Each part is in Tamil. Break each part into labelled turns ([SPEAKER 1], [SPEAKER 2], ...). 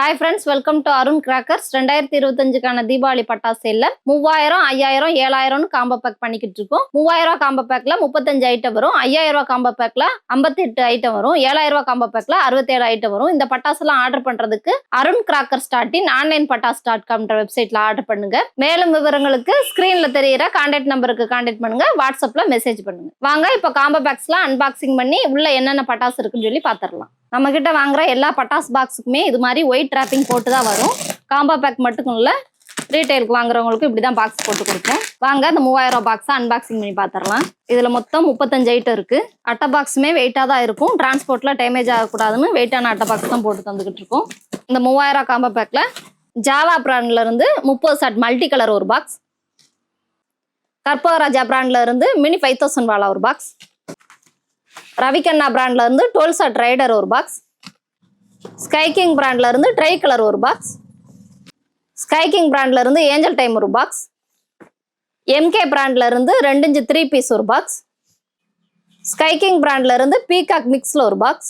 [SPEAKER 1] Hi friends, welcome to Arun crackers. 2025க்கான தீபாவளி பட்டாசு சேல்ல 3000, 5000, 7000 காம்போ பேக் பண்ணிக்கிட்டு இருக்கோம். 3000 காம்போ பேக்ல 35 ஐட்டம் வரும். 5000 காம்போ பேக்ல 58 ஐட்டம் வரும். 7000 காம்போ பேக்ல 67 ஐட்டம் வரும். இந்த பட்டாசுலாம் ஆர்டர் பண்றதுக்கு அருண் கிராக்கர்ஸ் ஆன்லைன் பட்டாஸ்.com வெப்சைட்ல ஆர்டர் பண்ணுங்க. மேலும் விவரங்களுக்கு ஸ்கிரீன்ல தெரியிற கான்டாக்ட் நம்பருக்கு கான்டாக்ட் பண்ணுங்க, வாட்ஸ்அப்ல மெசேஜ் பண்ணுங்க. வாங்க இப்போ காம்போ பேக்ஸ்லாம் அன்பாக்சிங் பண்ணி உள்ள என்னென்ன பட்டாசு இருக்குன்னு சொல்லி பாத்திரலாம். நம்ம கிட்ட வாங்குற எல்லா பட்டாஸ் பாக்ஸுக்குமே இது மாதிரி ஒயிட் ராப்பிங் போட்டு தான் வரும். காம்போ பேக் மட்டும் இல்ல, ரீட்டைலுக்கு வாங்குறவங்களுக்கு இப்படிதான் பாக்ஸ் போட்டு கொடுப்போம். வாங்க அந்த 3000 பாக்ஸை அன்பாக்சிங் பண்ணி பார்த்துடலாம். இதுல மொத்தம் 35 ஐட்டம் இருக்கு. அட்டை பாக்ஸுமே வெயிட்டா தான் இருக்கும். டிரான்ஸ்போர்ட்ல டேமேஜ் ஆகக்கூடாதுன்னு வெயிட்டான அட்டை பாக்ஸ் தான் போட்டு தந்துகிட்டு இருக்கோம். இந்த 3000 காம்போ பேக்ல ஜாவா பிராண்ட்ல இருந்து 30 செட் மல்டி கலர் ஒரு பாக்ஸ், கற்பகராஜா பிராண்ட்ல இருந்து மினி 5000 வாலா ஒரு பாக்ஸ், ரவிகண்ணா பிராண்ட்ல இருந்து 12 செட் ரைடர் ஒரு பாக்ஸ், ஸ்கை கிங் பிராண்ட்ல இருந்து ட்ரை கலர் ஒரு பாக்ஸ், ஸ்கை கிங் பிராண்ட்ல இருந்து ஏஞ்சல் டைம் ஒரு பாக்ஸ், எம்கே பிராண்ட்ல இருந்து 2 இன்ச் 3 பீஸ் ஒரு பாக்ஸ், ஸ்கை கிங் பிராண்ட்ல இருந்து பீகாக் மிக்ஸ்ல ஒரு பாக்ஸ்,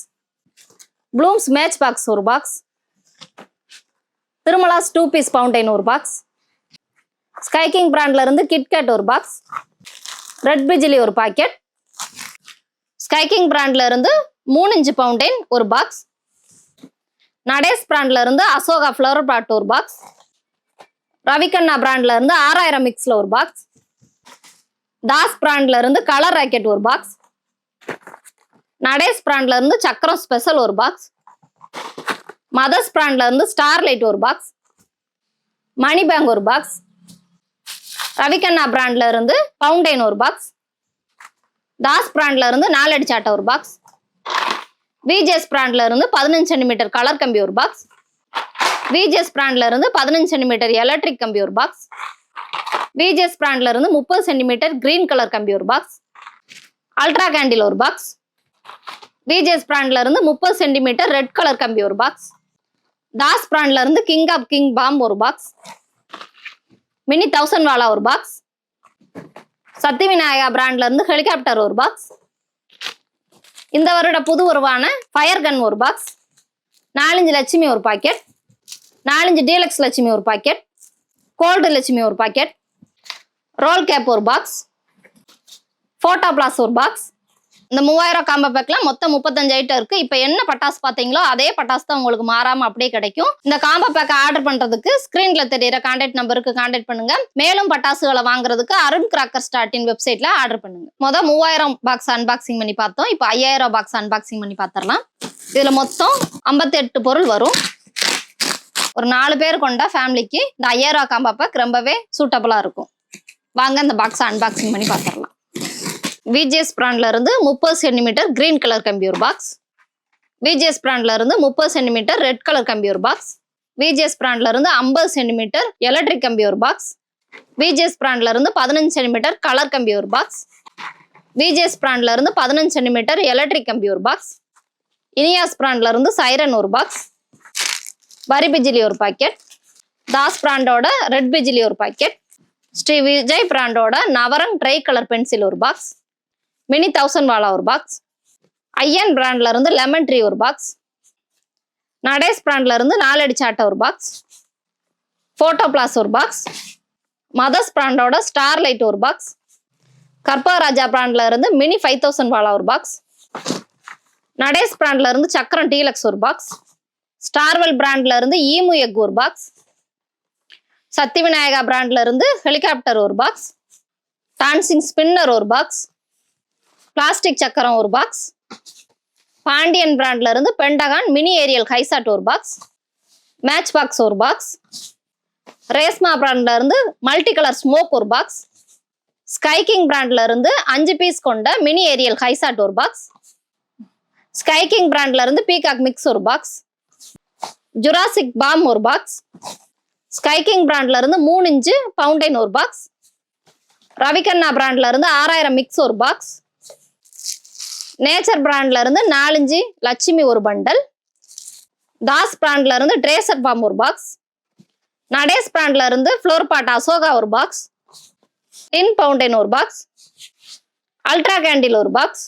[SPEAKER 1] ப்ளூம்ஸ் மேட்ச் பாக்ஸ் ஒரு பாக்ஸ், திருமலாஸ் 2 பீஸ் பவுண்டைன் ஒரு பாக்ஸ், ஸ்கை கிங் பிராண்ட்ல இருந்து கிட்கேட் ஒரு பாக்ஸ், ரெட் பிஜிலி ஒரு பாக்கெட், ஸ்கை கிங் பிராண்ட்ல இருந்து 3 இன்ச் பவுண்டைன் ஒரு பாக்ஸ், நடேஸ் பிராண்ட்ல இருந்து அசோகா ஃப்ளவர் பாட் ஒரு பாக்ஸ், ரவிகண்ணா பிராண்ட்ல இருந்து 6000 மிக்ஸ்ல ஒரு பாக்ஸ், தாஸ் பிராண்ட்ல இருந்து கலர் ராக்கெட் ஒரு பாக்ஸ், நடேஸ் பிராண்ட்ல இருந்து சக்கரம் ஸ்பெஷல் ஒரு பாக்ஸ், மதர்ஸ் பிராண்ட்ல இருந்து ஸ்டார் லைட் ஒரு பாக்ஸ், மணி பேங்க் ஒரு பாக்ஸ், ரவிகண்ணா பிராண்ட்ல இருந்து பவுண்டைன் ஒரு பாக்ஸ், தாஸ் பிராண்ட்ல இருந்து 4 அடி சாட்டை ஒரு பாக்ஸ், விஜேஎஸ் பிராண்ட்ல இருந்து 15 சென்டிமீட்டர் கலர் கம்பி ஒரு பாக்ஸ், விஜேஎஸ் பிராண்ட்ல இருந்து 15 சென்டிமீட்டர் எலக்ட்ரிக் கம்பி ஒரு பாக்ஸ், விஜேஎஸ் பிராண்ட்ல இருந்து 30 சென்டிமீட்டர் கிரீன் கலர் கம்பி ஒரு பாக்ஸ், அல்ட்ரா கேண்டில் ஒரு பாக்ஸ், விஜேஎஸ் பிராண்ட்ல இருந்து 30 சென்டிமீட்டர் ரெட் கலர் கம்பி ஒரு பாக்ஸ், தாஸ் பிராண்ட்ல இருந்து கிங் ஆப் கிங் பாம் ஒரு பாக்ஸ், மினி 1000 வாலா ஒரு பாக்ஸ், சக்தி விநாயகா பிராண்ட்ல இருந்து ஹெலிகாப்டர் ஒரு பாக்ஸ், இந்த வருட புது உருவான ஃபயர் கன் ஒரு பாக்ஸ், 4 இன்ச் லட்சுமி ஒரு பாக்கெட், 4 இன்ச் டீலக்ஸ் லட்சுமி ஒரு பாக்கெட், கோல்டு லட்சுமி ஒரு பாக்கெட், ரோல் கேப் ஒரு பாக்ஸ், போட்டோ பிளாஸ் ஒரு பாக்ஸ். இந்த 3000 காம்போ பேக்ல மொத்தம் 35 ஐட்டம் இருக்கு. இப்போ என்ன பட்டாசு பார்த்தீங்களோ அதே பட்டாசு தான் உங்களுக்கு மாறாம அப்படியே கிடைக்கும். இந்த காம்போ பேக் ஆர்டர் பண்றதுக்கு ஸ்கிரீன்ல தெரியுற கான்டாக்ட் நம்பருக்கு கான்டாக்ட் பண்ணுங்க. மேலும் பட்டாசுகளை வாங்குறதுக்கு அருண் கிராக்கர்ஸ் வெப்சைட்ல ஆர்டர் பண்ணுங்க. 3000 பாக்ஸ் அன்பாக்சிங் பண்ணி பார்த்தோம். இப்போ 5000 பாக்ஸ் அன்பாக்சிங் பண்ணி பார்த்துடலாம். இதுல மொத்தம் 58 பொருள் வரும். ஒரு 4 பேர் கொண்ட ஃபேமிலிக்கு இந்த 5000 காம்போ பேக் ரொம்பவே சூட்டபிளா இருக்கும். வாங்க இந்த பாக்ஸ் அன்பாக்சிங் பண்ணி பார்த்துடலாம். விஜேஎஸ் பிராண்ட்ல இருந்து 30 சென்டிமீட்டர் கிரீன் கலர் கம்பி ஒரு பாக்ஸ், விஜேஎஸ் பிராண்ட்ல இருந்து 30 சென்டிமீட்டர் ரெட் கலர் கம்பி ஒரு பாக்ஸ், விஜேஎஸ் பிராண்ட்ல இருந்து 50 சென்டிமீட்டர் எலக்ட்ரிக் கம்பி ஒரு பாக்ஸ், விஜேஎஸ் பிராண்ட்ல இருந்து 15 சென்டிமீட்டர் கலர் கம்பி ஒரு பாக்ஸ், விஜேஎஸ் பிராண்ட்ல இருந்து 15 சென்டிமீட்டர் எலக்ட்ரிக் கம்பி ஒரு பாக்ஸ், இனியாஸ் பிராண்ட்ல இருந்து சைரன் ஒரு பாக்ஸ், வரி பிஜிலி ஒரு பாக்கெட், தாஸ் பிராண்டோட ரெட் பிஜிலி ஒரு பாக்கெட், ஸ்ரீ விஜய் பிராண்டோட நவரங் ட்ரை கலர் பென்சில் ஒரு பாக்ஸ், மினி 1000 வாலா ஒரு பாக்ஸ், ஐயன் பிராண்ட்ல இருந்து லெமன் ட்ரீ ஒரு பாக்ஸ், நடேஸ் பிராண்ட்ல இருந்து 4 அடி சாட்டை ஒரு பாக்ஸ், போட்டோ பிளாஸ் ஒரு பாக்ஸ், மதர்ஸ் பிராண்டோட ஸ்டார் லைட் ஒரு பாக்ஸ், கற்பகராஜா பிராண்ட்ல இருந்து மினி 5000 வாலா ஒரு பாக்ஸ், நடேஸ் பிராண்ட்ல இருந்து சக்கரம் டீலக்ஸ் ஒரு பாக்ஸ், ஸ்டார்வெல் பிராண்ட்ல இருந்து ஈமு எக் ஒரு பாக்ஸ், சக்தி விநாயகா பிராண்ட்ல இருந்து ஹெலிகாப்டர் ஒரு பாக்ஸ், டான்சிங் ஸ்பின்னர் ஒரு பாக்ஸ், பிளாஸ்டிக் சக்கரம் ஒரு பாக்ஸ், பாண்டியன் பிராண்ட்ல இருந்து பென்டகான் மினி ஏரியல் ஹைசாட் ஒரு பாக்ஸ், மேட்ச் பாக்ஸ் ஒரு பாக்ஸ், ரேஸ்மா பிராண்ட்ல இருந்து மல்டி கலர் ஸ்மோக் ஒரு பாக்ஸ், ஸ்கை கிங் பிராண்ட்ல இருந்து 5 பீஸ் கொண்ட மினி ஏரியல் ஹைசாட் ஒரு பாக்ஸ், ஸ்கை கிங் பிராண்ட்ல இருந்து பீகாக் மிக்ஸ் ஒரு பாக்ஸ், ஜுராசிக் பாம் ஒரு பாக்ஸ், ஸ்கை கிங் பிராண்ட்ல இருந்து 3 இன்ச் பவுண்டைன் ஒரு பாக்ஸ், ரவிகண்ணா பிராண்ட்ல இருந்து 6000 மிக்ஸ் ஒரு பாக்ஸ், நேச்சர் பிராண்ட்ல இருந்து 4 இன்ச் லட்சுமி ஒரு பண்டல், தாஸ் பிராண்ட்ல இருந்து ட்ரேசர் பாம் ஒரு பாக்ஸ், நடேஸ் பிராண்ட்ல இருந்து ஃப்ளோர் பாட் அசோகா ஒரு பாக்ஸ், டின் பவுண்டைன் ஒரு பாக்ஸ், அல்ட்ரா கேண்டில் ஒரு பாக்ஸ்,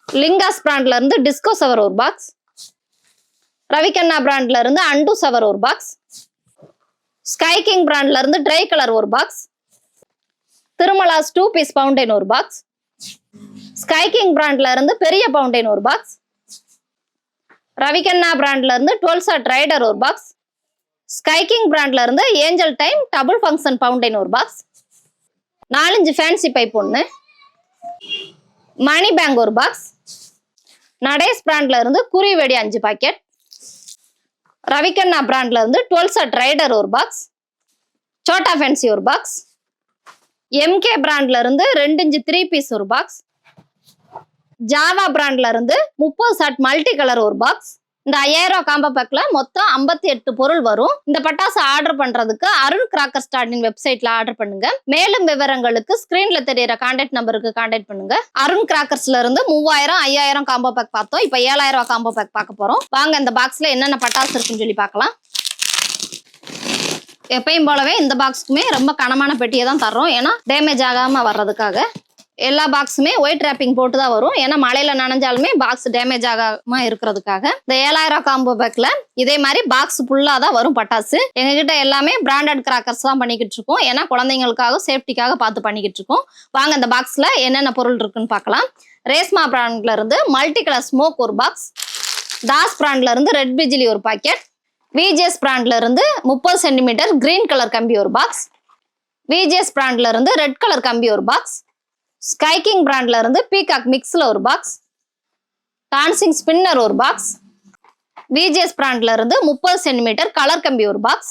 [SPEAKER 1] லிங்காஸ் பிராண்ட்ல இருந்து டிஸ்கோ சவர் ஒரு பாக்ஸ், ரவிகண்ணா பிராண்ட்ல இருந்து அண்டு சவர் ஒரு பாக்ஸ். ஸ்கை கிங் பிராண்ட்ல இருந்து ட்ரை கலர் ஒரு பாக்ஸ். திருமலாஸ் 2 பீஸ் பவுண்டைன் ஒரு பாக்ஸ். ஸ்கை கிங் பிராண்ட்ல இருந்து பெரிய பவுண்டைன் ஒரு பாக்ஸ். ரவிகண்ணா பிராண்ட்ல இருந்து 12 ஷாட் ரைடர் ஒரு பாக்ஸ். ஸ்கை கிங் பிராண்ட்ல இருந்து angel time double function fountain ஒரு பாக்ஸ். 4 ஃபேன்சி பைப் ஒன்று. மணி பேங்க் ஒரு பாக்ஸ். நடேஸ் பிராண்ட்ல இருந்து குறி வெடி 5 பாக்கெட். ரவிகண்ணா பிராண்ட்ல இருந்து 12 ஷாட் ரைடர் ஒரு பாக்ஸ். சோட்டா ஃபேன்சி ஒரு பாக்ஸ். எம்கே பிராண்ட்ல இருந்து 2 இன்ச் 3 பீஸ் ஒரு பாக்ஸ். ஜாவா பிராண்ட்ல இருந்து 30 ஷாட் மல்டி கலர் ஒரு பாக்ஸ். இந்த 5000 ரூபாய் காம்போ பேக்ல மொத்தம் 58 பொருள் வரும். இந்த பட்டாசு ஆர்டர் பண்றதுக்கு அருண் கிராக்கர் ஸ்டார்டின் வெப்சைட்ல ஆர்டர் பண்ணுங்க. மேலும் விவரங்களுக்கு ஸ்கிரீன்ல தெரியற கான்டாக்ட் நம்பருக்கு கான்டாக்ட் பண்ணுங்க. அருண் கிராக்கர்ஸ்ல இருந்து 3000 5000 காம்போ பேக் பார்த்தோம். இப்ப 7000 ரூபாய் காம்போ பேக் பார்க்க போறோம். வாங்க இந்த பாக்ஸ்ல என்னென்ன பட்டாசு இருக்குன்னு சொல்லி பார்க்கலாம். எப்பயும் போலவே இந்த பாக்ஸுக்குமே ரொம்ப கனமான பெட்டியை தான் தர்றோம். ஏன்னா டேமேஜ் ஆகாம வர்றதுக்காக எல்லா பாக்ஸுமே ஒயிட் ரேப்பிங் போட்டு தான் வரும். ஏன்னா மழையில நனைஞ்சாலுமே பாக்ஸ் டேமேஜ் ஆகாம இருக்கிறதுக்காக. இந்த 7000 ரூபாய் காம்போ பேக்ல இதே மாதிரி பாக்ஸ் ஃபுல்லா தான் வரும் பட்டாசு. எங்ககிட்ட எல்லாமே பிராண்டட் கிராக்கர்ஸ் தான் பண்ணிக்கிட்டு இருக்கோம். ஏன்னா குழந்தைங்களுக்காக சேஃப்டிக்காக பார்த்து பண்ணிக்கிட்டு இருக்கோம். வாங்க இந்த பாக்ஸ்ல என்னென்ன பொருள் இருக்குன்னு பார்க்கலாம். ரேஸ்மா பிராண்ட்ல இருந்து மல்டி கலர் ஸ்மோக் ஒரு பாக்ஸ். தாஸ் பிராண்ட்ல இருந்து ரெட் பிஜிலி ஒரு பாக்கெட். விஜேஎஸ் பிராண்ட்ல இருந்து 30 சென்டிமீட்டர் கிரீன் கலர் கம்பி ஒரு பாக்ஸ். விஜேஎஸ் பிராண்ட்ல இருந்து ரெட் கலர் கம்பி ஒரு பாக்ஸ். ஸ்கை கிங் பிராண்ட்ல இருந்து பீகாக் மிக்ஸ்ல ஒரு பாக்ஸ். டான்சிங் ஸ்பின்னர் ஒரு பாக்ஸ். விஜேஎஸ் பிராண்ட்ல இருந்து 30 சென்டிமீட்டர் கலர் கம்பி ஒரு பாக்ஸ்.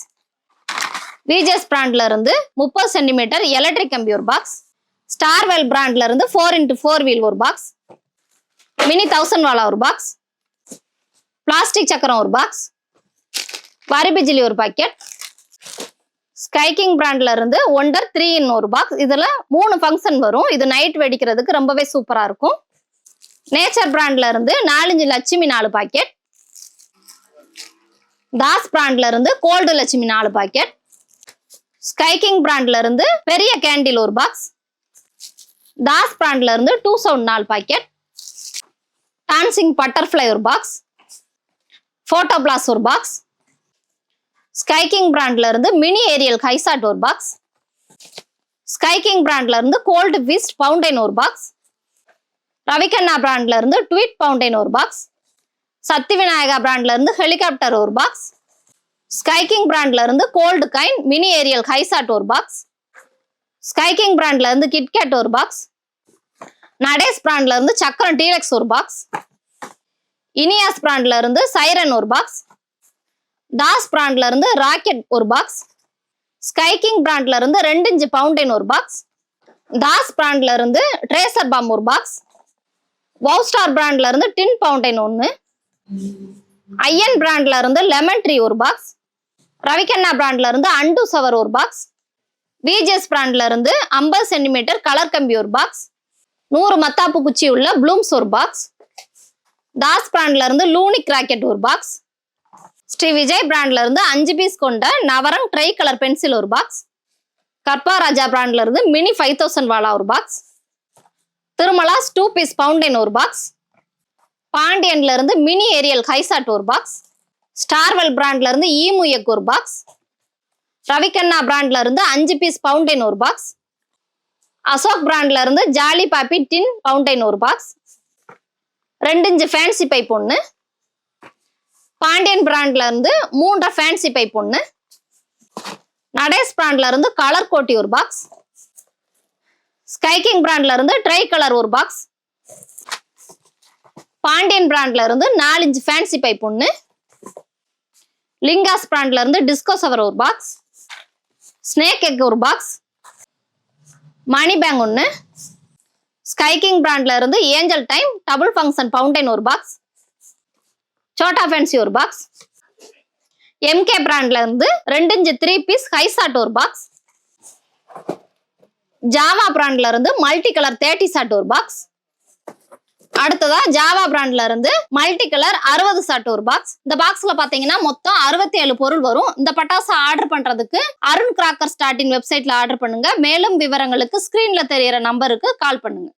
[SPEAKER 1] விஜேஎஸ் பிராண்ட்ல இருந்து 30 சென்டிமீட்டர் எலக்ட்ரிக் கம்பி ஒரு பாக்ஸ். ஸ்டார்வெல் பிராண்ட்ல இருந்து 4x4 வீல் ஒரு பாக்ஸ். மினி 1000 வாலா ஒரு பாக்ஸ். பிளாஸ்டிக் சக்கரம் ஒரு பாக்ஸ். வரி பிஜிலி ஒரு பாக்கெட். ஸ்கை கிங் பிராண்ட்ல இருந்து ஒண்டர் 3 in ஒரு பாக்ஸ். இதுல 3 ஃபங்க்ஷன் வரும். இது நைட் வெடிக்கிறதுக்கு ரொம்பவே சூப்பரா இருக்கும். நேச்சர் பிராண்ட்ல இருந்து 4 இன்ச் லட்சுமி 4 பாக்கெட். தாஸ் பிராண்ட்ல இருந்து gold Lakshmi 4 packet. Sky king பிராண்ட்ல இருந்து பெரிய கேண்டில் ஒரு பாக்ஸ். தாஸ் பிராண்ட்ல இருந்து 2 சவுண்ட் 4 பாக்கெட். டான்சிங் பட்டர்ஃப்ளை ஒரு பாக்ஸ். போட்டோ பிளாஸ் ஒரு பாக்ஸ். ஸ்கை கிங் பிராண்ட்ல இருந்து மினி ஏரியல் கைசாட் ஒரு பாக்ஸ். ஸ்கை கிங் பிராண்ட்ல இருந்து கோல்டு விஸ்ட் பவுண்டைன் ஒரு பாக்ஸ். ரவிகண்ணா பிராண்ட்ல இருந்து ட்வீட் பவுண்டைன் ஒரு பாக்ஸ். சக்தி விநாயகா பிராண்ட்ல இருந்து ஹெலிகாப்டர் ஒரு பாக்ஸ். ஸ்கை கிங் பிராண்ட்ல இருந்து கோல்டு கைன் மினி ஏரியல் கைசாட் ஒரு பாக்ஸ். ஸ்கை கிங் பிராண்ட்ல இருந்து கிட்கேட் ஒரு பாக்ஸ். நடேஸ் பிராண்ட்ல இருந்து சக்கரம் டீலக்ஸ் ஒரு பாக்ஸ். இனியாஸ் பிராண்ட்ல இருந்து சைரன் ஒரு பாக்ஸ். தாஸ் பிராண்ட்ல இருந்து ராக்கெட் ஒரு பாக்ஸ். ஸ்கை கிங் பிராண்ட்ல இருந்து 2 இன்ச் பவுண்டைன் ஒரு பாக்ஸ். தாஸ் பிராண்ட்ல இருந்து ட்ரேசர் பாம் ஒரு பாக்ஸ். வவ் ஸ்டார் பிராண்ட்ல இருந்து டின் பவுண்டைன் 1. ஐயன் பிராண்ட்ல இருந்து லெமன் ட்ரீ ஒரு பாக்ஸ். ரவிகண்ணா பிராண்ட்ல இருந்து அண்டு சவர் ஒரு பாக்ஸ். விஜேஎஸ் பிராண்ட்ல இருந்து 50 சென்டிமீட்டர் கலர் கம்பி ஒரு பாக்ஸ். 100 மத்தாப்பு குச்சி உள்ள ப்ளூம்ஸ் ஒரு பாக்ஸ். தாஸ் பிராண்ட்ல இருந்து லூனிக் ராக்கெட் ஒரு பாக்ஸ். ஸ்ரீ விஜய் பிராண்ட்ல இருந்து 5 பீஸ் கொண்ட நவரங் ட்ரை கலர் பென்சில் ஒரு பாக்ஸ். கற்பா ராஜா பிராண்ட்ல இருந்து மினி 5000 வாலா ஒரு பாக்ஸ். திருமலாஸ் 2 பீஸ் பவுண்டைன் ஒரு பாக்ஸ். பாண்டியன்ல இருந்து மினி ஏரியல் கைசாட் ஒரு பாக்ஸ். ஸ்டார்வெல் பிராண்ட்ல இருந்து ஈமு எக் ஒரு பாக்ஸ். ரவிகண்ணா பிராண்ட்ல இருந்து 5 பீஸ் பவுண்டைன் ஒரு பாக்ஸ். அசோக் பிராண்ட்ல இருந்து ஜாலி பாப்பி டின் பவுண்டைன் ஒரு box. 2 inch fancy pipe 1. Pandian பிராண்ட்ல இருந்து 3 ஃபேன்சி பைப் 1. நடேஸ் பிராண்ட்ல இருந்து கலர் கோட்டி ஒரு பாக்ஸ். ஸ்கை கிங் பிராண்ட்ல இருந்து ட்ரை கலர் ஒரு பாக்ஸ். பாண்டியன் பிராண்ட்ல இருந்து 4 இன்ச் ஃபேன்சி பைப் 1. லிங்காஸ் பிராண்ட்ல இருந்து டிஸ்கோ சவர் ஒரு பாக்ஸ். ஸ்னேக் எக் ஒரு box. Money bank 1. Sky king பிராண்ட்ல இருந்து angel time double function fountain ஒரு பாக்ஸ். சோட்டா ஃபேன்சி ஒரு பாக்ஸ். எம்கே பிராண்ட்ல இருந்து 2 இன்ச் 3 பீஸ் கைசாட் ஒரு பாக்ஸ். ஜாவா பிராண்ட்ல இருந்து மல்டி கலர் 30 சாட் ஒரு பாக்ஸ். அடுத்ததா ஜாவா பிராண்ட்ல இருந்து மல்டி கலர் 60 சாட் ஒரு பாக்ஸ். இந்த பாக்ஸ்ல பாத்தீங்கன்னா மொத்தம் 67 பொருள் வரும். இந்த பட்டாசு ஆர்டர் பண்றதுக்கு அருண் கிராக்கர் ஸ்டார்டின் வெப்சைட்ல ஆர்டர் பண்ணுங்க. மேலும் விவரங்களுக்கு ஸ்கிரீன்ல தெரியற நம்பருக்கு கால் பண்ணுங்க.